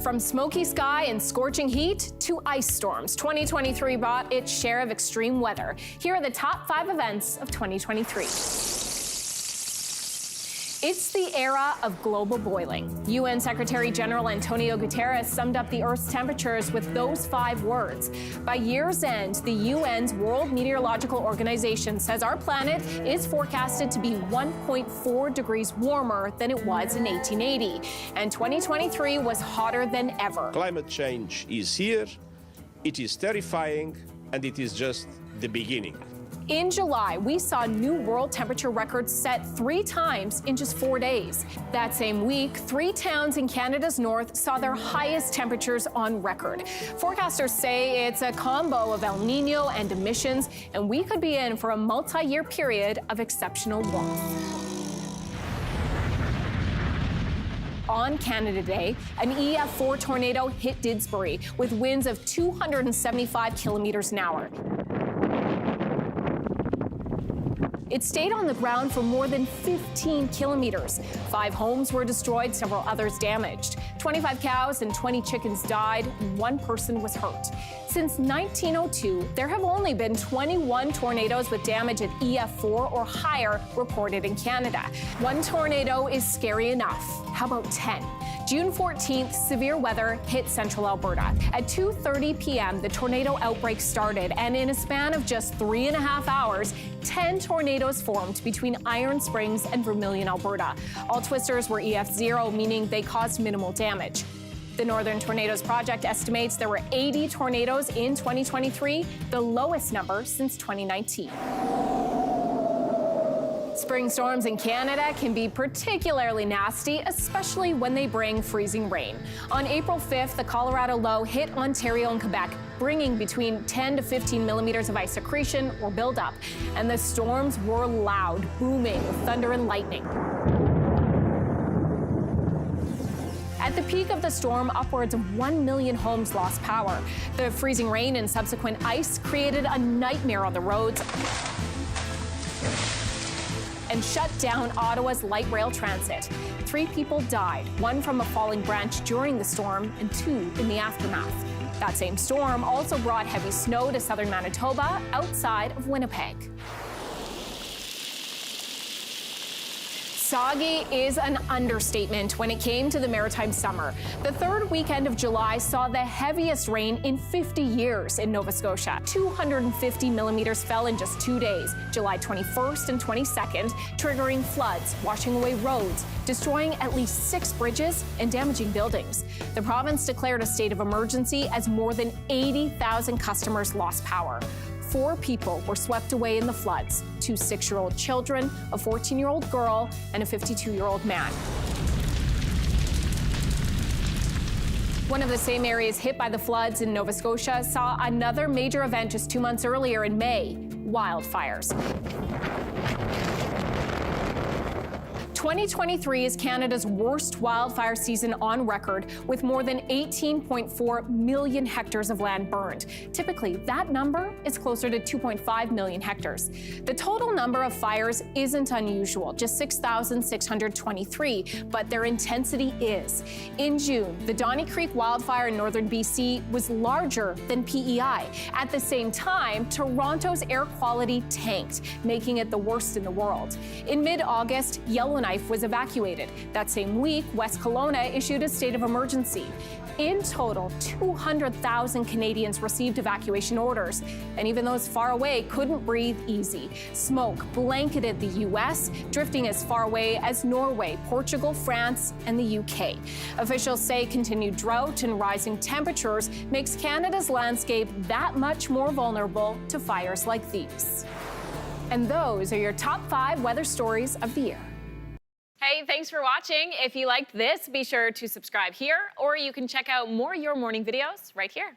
From smoky sky and scorching heat to ice storms, 2023 brought its share of extreme weather. Here are the top 5 events of 2023. It's the era of global boiling. UN Secretary General Antonio Guterres summed up the Earth's temperatures with those 5 words. By year's end, the UN's World Meteorological Organization says our planet is forecasted to be 1.4 degrees warmer than it was in 1880. And 2023 was hotter than ever. Climate change is here, it is terrifying, and it is just the beginning. In July, we saw new world temperature records set 3 times in just 4 days. That same week, 3 towns in Canada's north saw their highest temperatures on record. Forecasters say it's a combo of El Nino and emissions, and we could be in for a multi-year period of exceptional warmth. On Canada Day, an EF4 tornado hit Didsbury with winds of 275 kilometers an hour. It stayed on the ground for more than 15 kilometers. 5 homes were destroyed, several others damaged. 25 cows and 20 chickens died, and 1 person was hurt. Since 1902, there have only been 21 tornadoes with damage at EF4 or higher reported in Canada. 1 tornado is scary enough. How about 10? June 14th, severe weather hit central Alberta. At 2:30 p.m., the tornado outbreak started, and in a span of just 3.5 hours, 10 tornadoes formed between Iron Springs and Vermilion, Alberta. All twisters were EF0, meaning they caused minimal damage. The Northern Tornadoes Project estimates there were 80 tornadoes in 2023, the lowest number since 2019. Spring storms in Canada can be particularly nasty, especially when they bring freezing rain. On April 5th, the Colorado low hit Ontario and Quebec, bringing between 10 to 15 millimeters of ice accretion or buildup. And the storms were loud, booming with thunder and lightning. At the peak of the storm, upwards of 1 million homes lost power. The freezing rain and subsequent ice created a nightmare on the roads and shut down Ottawa's light rail transit. 3 people died, 1 from a falling branch during the storm and 2 in the aftermath. That same storm also brought heavy snow to southern Manitoba outside of Winnipeg. Soggy is an understatement when it came to the maritime summer. The 3rd weekend of July saw the heaviest rain in 50 years in Nova Scotia. 250 millimeters fell in just 2 days, July 21st and 22nd, triggering floods, washing away roads, destroying at least 6 bridges and damaging buildings. The province declared a state of emergency as more than 80,000 customers lost power. 4 people were swept away in the floods, 2 6-year-old children, a 14-year-old girl, and a 52-year-old man. One of the same areas hit by the floods in Nova Scotia saw another major event just 2 months earlier in May, wildfires. 2023 is Canada's worst wildfire season on record, with more than 18.4 million hectares of land burned. Typically, that number is closer to 2.5 million hectares. The total number of fires isn't unusual, just 6,623, but their intensity is. In June, the Donny Creek wildfire in northern BC was larger than PEI. At the same time, Toronto's air quality tanked, making it the worst in the world. In mid-August, Yellowknife was evacuated. That same week, West Kelowna issued a state of emergency. In total, 200,000 Canadians received evacuation orders, and even those far away couldn't breathe easy. Smoke blanketed the U.S., drifting as far away as Norway, Portugal, France, and the UK. Officials say continued drought and rising temperatures makes Canada's landscape that much more vulnerable to fires like these. And those are your top 5 weather stories of the year. Hey, thanks for watching. If you liked this, be sure to subscribe here, or you can check out more Your Morning videos right here.